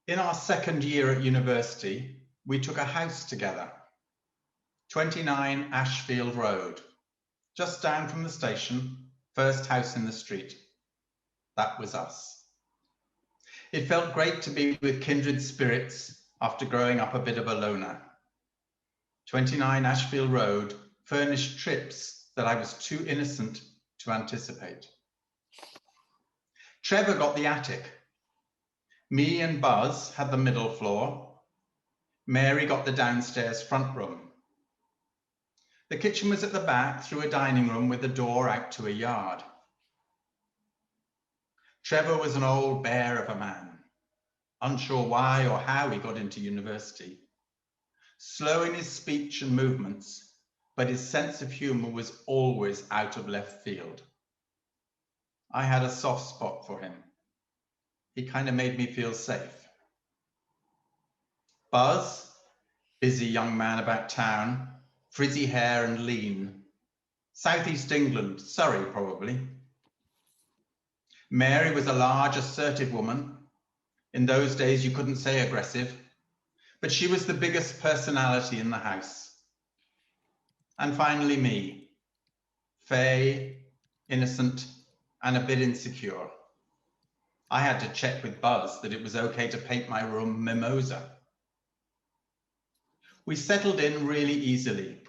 In our second year at university, we took a house together, 29 Ashfield Road, just down from the station, first house in the street. That was us. It felt great to be with kindred spirits after growing up a bit of a loner. 29 Ashfield Road furnished trips that I was too innocent to anticipate. Trevor got the attic. Me and Buzz had the middle floor. Mary got the downstairs front room. The kitchen was at the back through a dining room with a door out to a yard. Trevor was an old bear of a man, unsure why or how he got into university. Slow in his speech and movements, but his sense of humor was always out of left field. I had a soft spot for him. He kind of made me feel safe. Buzz, busy young man about town, frizzy hair and lean. Southeast England, Surrey probably. Mary was a large, assertive woman. In those days, you couldn't say aggressive, but she was the biggest personality in the house. And finally me, Faye, innocent, and a bit insecure. I had to check with Buzz that it was okay to paint my room mimosa. We settled in really easily.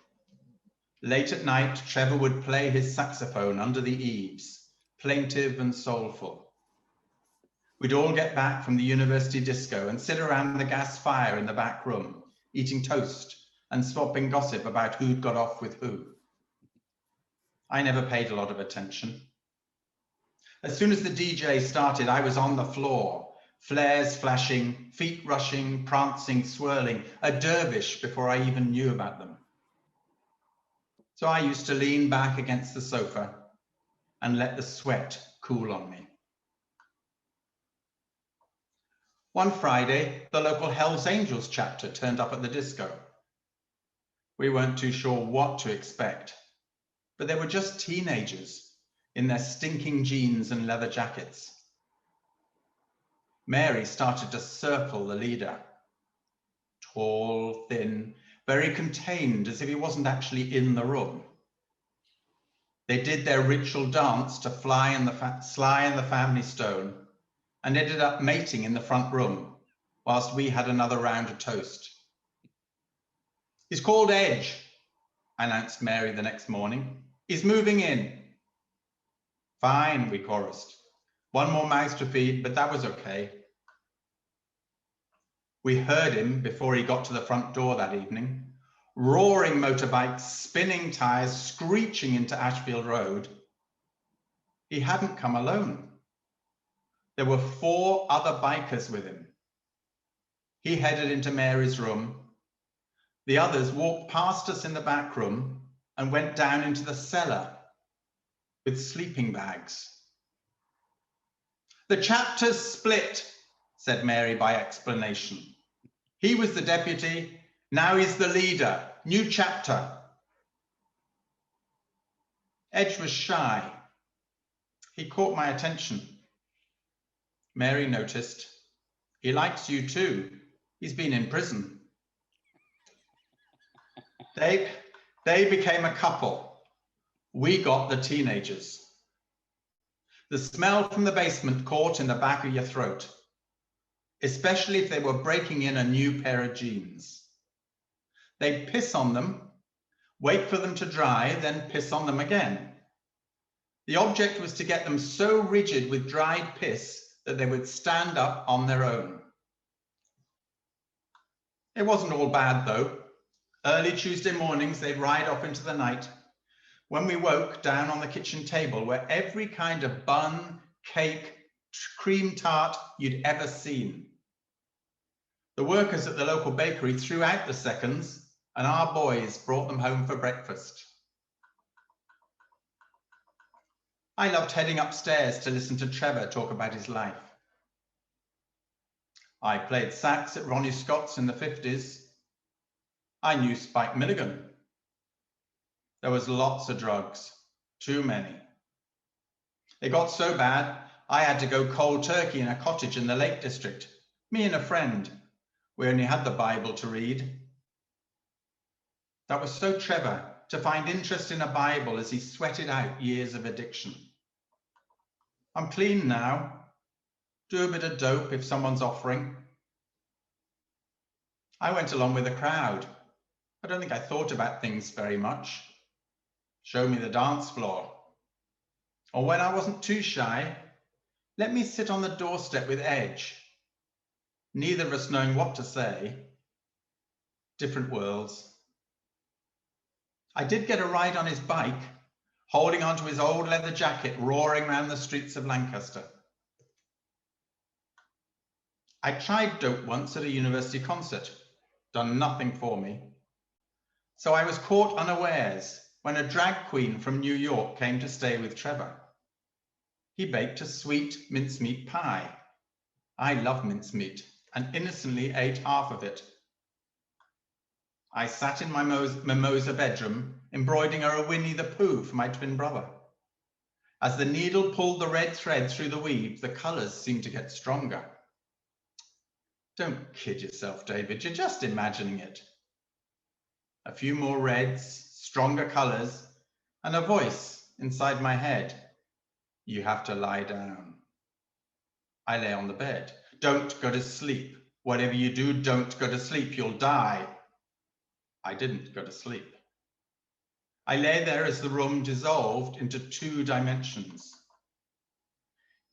Late at night, Trevor would play his saxophone under the eaves, plaintive and soulful. We'd all get back from the university disco and sit around the gas fire in the back room, eating toast and swapping gossip about who'd got off with who. I never paid a lot of attention. As soon as the DJ started, I was on the floor, flares flashing, feet rushing, prancing, swirling, a dervish before I even knew about them. So I used to lean back against the sofa and let the sweat cool on me. One Friday, the local Hells Angels chapter turned up at the disco. We weren't too sure what to expect, but they were just teenagers in their stinking jeans and leather jackets. Mary started to circle the leader. Tall, thin, very contained, as if he wasn't actually in the room. They did their ritual dance to Sly and the Family Stone and ended up mating in the front room whilst we had another round of toast. He's called Edge, announced Mary the next morning. He's moving in. Fine, we chorused. One more mouth to feed, but that was okay. We heard him before he got to the front door that evening. Roaring motorbikes, spinning tires, screeching into Ashfield Road. He hadn't come alone. There were 4 other bikers with him. He headed into Mary's room. The others walked past us in the back room and went down into the cellar with sleeping bags. The chapter's split, said Mary by explanation. He was the deputy, now he's the leader, new chapter. Edge was shy. He caught my attention. Mary noticed. He likes you too. He's been in prison. They became a couple. We got the teenagers. The smell from the basement caught in the back of your throat, especially if they were breaking in a new pair of jeans. They'd piss on them, wait for them to dry, then piss on them again. The object was to get them so rigid with dried piss that they would stand up on their own. It wasn't all bad though. Early Tuesday mornings, they'd ride off into the night. When we woke, down on the kitchen table were every kind of bun, cake, cream tart you'd ever seen. The workers at the local bakery threw out the seconds, and our boys brought them home for breakfast. I loved heading upstairs to listen to Trevor talk about his life. I played sax at Ronnie Scott's in the 50s. I knew Spike Milligan. There was lots of drugs, too many. It got so bad, I had to go cold turkey in a cottage in the Lake District Me and a friend. We only had the Bible to read. That was so Trevor, to find interest in a Bible as he sweated out years of addiction. I'm clean now. Do a bit of dope if someone's offering. I went along with the crowd. I don't think I thought about things very much. Show me the dance floor. Or when I wasn't too shy, let me sit on the doorstep with Edge. Neither of us knowing what to say. Different worlds. I did get a ride on his bike, holding onto his old leather jacket, roaring around the streets of Lancaster. I tried dope once at a university concert, done nothing for me. So I was caught unawares when a drag queen from New York came to stay with Trevor. He baked a sweet mincemeat pie. I love mincemeat and innocently ate half of it. I sat in my mimosa bedroom, embroidering a Winnie the Pooh for my twin brother. As the needle pulled the red thread through the weave, the colours seemed to get stronger. Don't kid yourself, David, you're just imagining it. A few more reds, stronger colours, and a voice inside my head. You have to lie down. I lay on the bed. Don't go to sleep. Whatever you do, don't go to sleep. You'll die. I didn't go to sleep. I lay there as the room dissolved into 2 dimensions.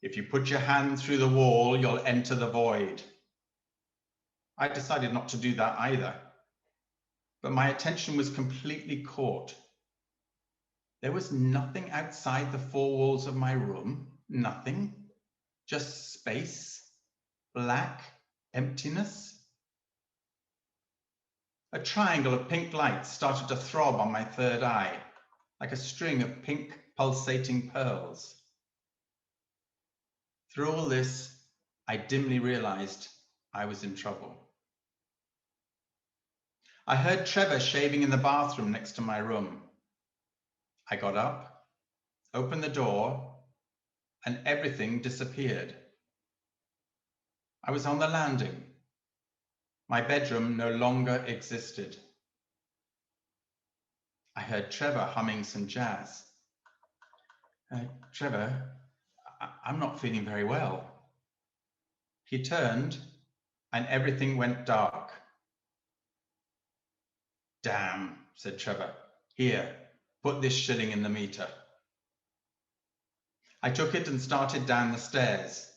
If you put your hand through the wall, you'll enter the void. I decided not to do that either, but my attention was completely caught. There was nothing outside the 4 walls of my room, nothing, just space, black emptiness. A triangle of pink lights started to throb on my third eye, like a string of pink pulsating pearls. Through all this, I dimly realized I was in trouble. I heard Trevor shaving in the bathroom next to my room. I got up, opened the door, and everything disappeared. I was on the landing. My bedroom no longer existed. I heard Trevor humming some jazz. Trevor, I'm not feeling very well. He turned and everything went dark. Damn, said Trevor. Here, put this shilling in the meter. I took it and started down the stairs.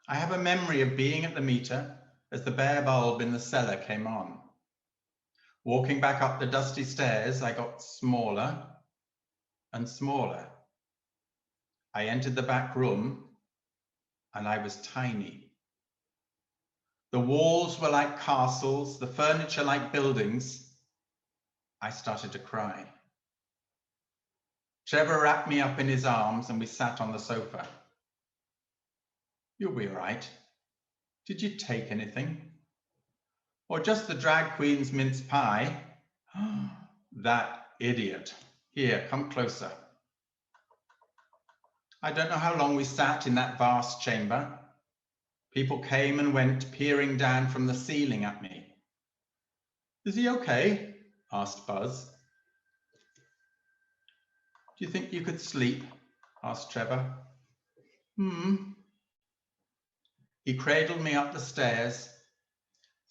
I have a memory of being at the meter as the bare bulb in the cellar came on. Walking back up the dusty stairs, I got smaller and smaller. I entered the back room and I was tiny. The walls were like castles, the furniture like buildings. I started to cry. Trevor wrapped me up in his arms and we sat on the sofa. You'll be all right. Did you take anything? Or just the drag queen's mince pie? That idiot. Here, come closer. I don't know how long we sat in that vast chamber. People came and went, peering down from the ceiling at me. Is he okay? Asked Buzz. Do you think you could sleep? Asked Trevor. He cradled me up the stairs.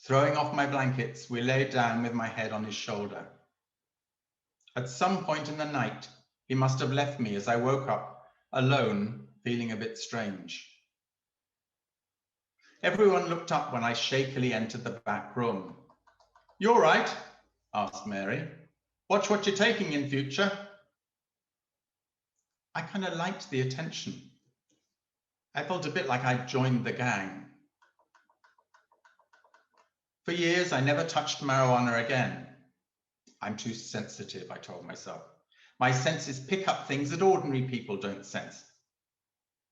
Throwing off my blankets, we lay down with my head on his shoulder. At some point in the night, he must have left me as I woke up, alone, feeling a bit strange. Everyone looked up when I shakily entered the back room. You all right? Asked Mary. Watch what you're taking in future. I kind of liked the attention. I felt a bit like I'd joined the gang. For years, I never touched marijuana again. I'm too sensitive, I told myself. My senses pick up things that ordinary people don't sense.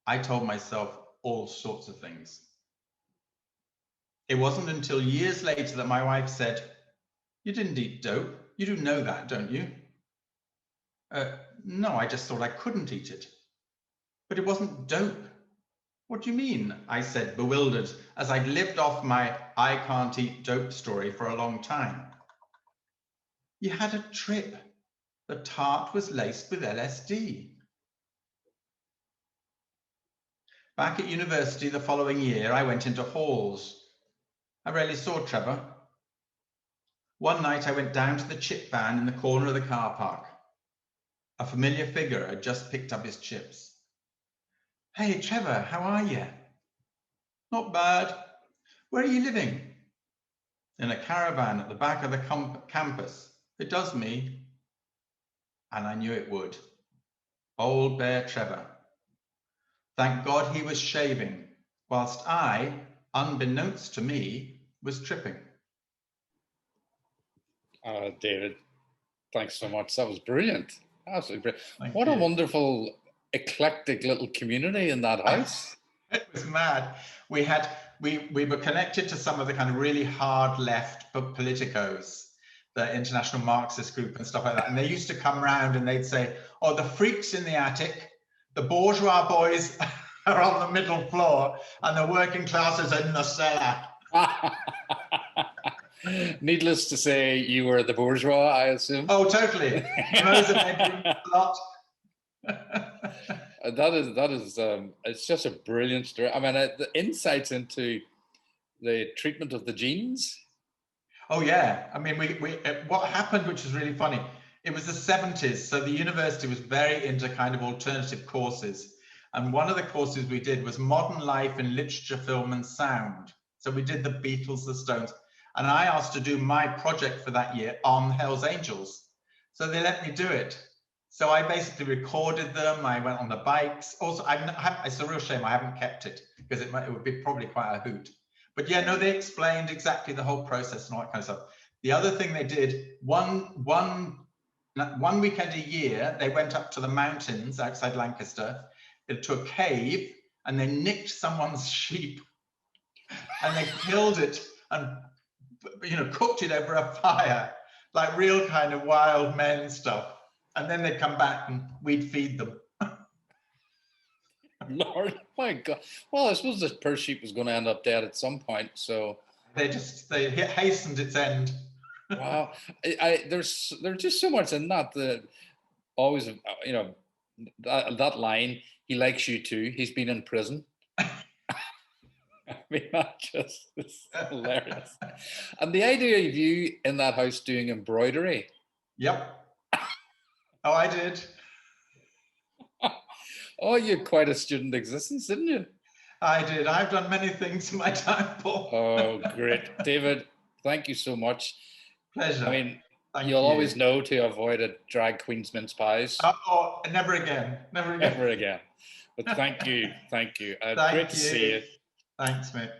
I told myself all sorts of things. It wasn't until years later that my wife said, "You didn't eat dope. You do know that, don't you?" No, I just thought I couldn't eat it. But it wasn't dope. What do you mean? I said, bewildered, as I'd lived off my I can't eat dope story for a long time. You had a trip. The tart was laced with LSD. Back at university the following year, I went into halls. I rarely saw Trevor. One night I went down to the chip van in the corner of the car park. A familiar figure had just picked up his chips. Hey, Trevor, how are you? Not bad. Where are you living? In a caravan at the back of the campus. It does me. And I knew it would. Old Bear Trevor. Thank God he was shaving, whilst I, unbeknownst to me, was tripping. David, thanks so much. That was brilliant. Absolutely brilliant. Thank What you. a wonderful, eclectic little community in that house. It was mad. We were connected to some of the kind of really hard left politicos, the International Marxist Group and stuff like that. And they used to come round and they'd say, oh, the freaks in the attic, the bourgeois boys are on the middle floor, and the working classes are in the cellar. Needless to say, you were the bourgeois, I assume. Oh, totally. Rosa bedroom lot. That is it's just a brilliant story. I mean, the insights into the treatment of the genes. Oh yeah, I mean, what happened, which was really funny, it was the 70s, so the university was very into kind of alternative courses, and one of the courses we did was modern life in literature, film and sound. So we did the Beatles, the Stones, and I asked to do my project for that year on Hell's Angels, so they let me do it. So I basically recorded them. I went on the bikes. Also, it's a real shame I haven't kept it, because it would be probably quite a hoot. But yeah, no, they explained exactly the whole process and all that kind of stuff. The other thing they did, one weekend a year, they went up to the mountains outside Lancaster, to a cave, and they nicked someone's sheep, and they killed it and, you know, cooked it over a fire, like real kind of wild men stuff. And then they'd come back and we'd feed them. Lord, my God. Well, I suppose this per sheep was going to end up dead at some point, so they hastened its end. Wow, there's just so much in that. Always, you know, that line. He likes you too. He's been in prison. I mean, that just is hilarious. And the idea of you in that house doing embroidery. Yep. Oh, I did. Oh, you had quite a student existence, didn't you? I did. I've done many things in my time, Paul. Oh, great. David, thank you so much. Pleasure. I mean, you'll always know to avoid a drag queen's mince pies. Oh, never again. Never again. Never again. But thank you. Thank you. Thank great you. to see you. Thanks, mate.